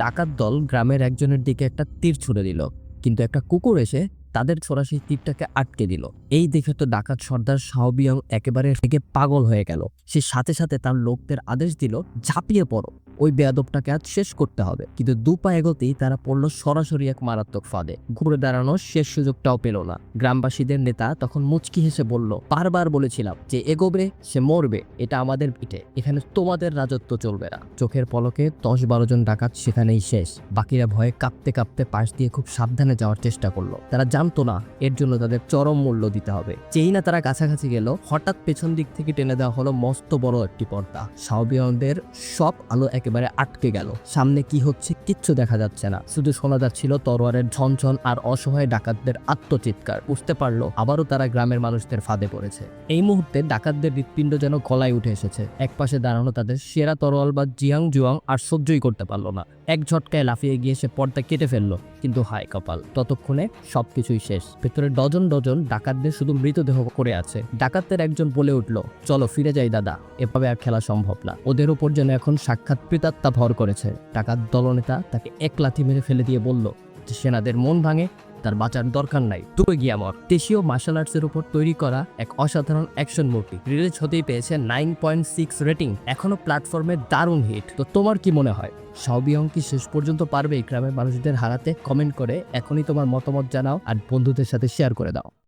ডাকাত দল গ্রামের একজনের দিকে একটা তীর ছুড়ে দিল, কিন্তু একটা কুকুর এসে তাদের ছোড়া সেই তীরটাকে আটকে দিল। এই দেখে তো ডাকাত সর্দার শাওবিয়ং একেবারে রেগে পাগল হয়ে গেল। সে সাথে সাথে তার লোকদের আদেশ দিল, ঝাঁপিয়ে পড়ো, ওই বেয়াদবটাকে আজ শেষ করতে হবে। কিন্তু দু পা এগোতেই তারা পড়ল সরাসরি এক মারাত্মক ফাঁদে। ঘুরে দাঁড়ানোর শেষ সুযোগটাও পেল না। গ্রামবাসীদের নেতা তখন মুচকি হেসে বলল, বারবার বলেছিলাম যে এগোবে সে মরবে, এটা আমাদের পিঠে, এখানে তোমাদের রাজত্ব চলবে না। চোখের পলকে 10-12 জন ডাকাত সেখানেই শেষ। বাকিরা ভয়ে কাঁপতে কাঁপতে পাশ দিয়ে খুব সাবধানে যাওয়ার চেষ্টা করলো। তারা জানতো না এর জন্য তাদের চরম মূল্য দিতে হবে। যেই না তারা কাছাকাছি গেল, হঠাৎ পেছন দিক থেকে টেনে দেওয়া হলো মস্ত বড় একটি পর্দা। শাওবিয়ংদের সব আলো একেবারে আটকে গেল। সামনে কি হচ্ছে কিচ্ছু দেখা যাচ্ছে না, শুধু শোনা যাচ্ছিল তরোয়ারের ঝনঝন আর অসহায় ডাকাতদের আত্মচিৎকার। বুঝতে পারলো আবারও তারা গ্রামের মানুষদের ফাঁদে পড়েছে। এই মুহূর্তে ডাকাতদের হৃৎপিণ্ড যেন গলায় উঠে এসেছে। এক পাশে দাঁড়ানো তাদের সেরা তরোয়াল বা জিয়াং জুয়াং আর সহ্যই করতে পারলো না। এক ঝটকায় লাফিয়ে গিয়ে সে পর্দা কেটে ফেললো, কিন্তু হায় কপাল, ততক্ষণে সবকিছুই শেষ। ভেতরে ডজন ডজন ডাকাতদের শুধু মৃতদেহ করে আছে। ডাকাতদের একজন বলে উঠল, চলো ফিরে যাই দাদা, এভাবে আর খেলা সম্ভব না। ওদের উপর যেন এখন সাক্ষাৎ প্রেতাত্মা ভর করেছে। ডাকাত দলনেতা তাকে এক লাথি মেরে ফেলে দিয়ে বলল যে সেনাদের মন ভাঙে, তার বাঁচার দরকার নাই, তুই গিয়ে মর। দেশীয় মার্শাল আর্টসের উপর তৈরি করা এক অসাধারণ অ্যাকশন মুভি রিলিজ হতেই পেয়েছে 9.6 রেটিং। এখনো প্ল্যাটফর্মে দারুণ হিট। তো তোমার কি মনে হয়, শাওবিয়ং কি শেষ পর্যন্ত পারবে গ্রামের মানুষদের হারাতে? কমেন্ট করে এখনই তোমার মতামত জানাও আর বন্ধুদের সাথে শেয়ার করে দাও।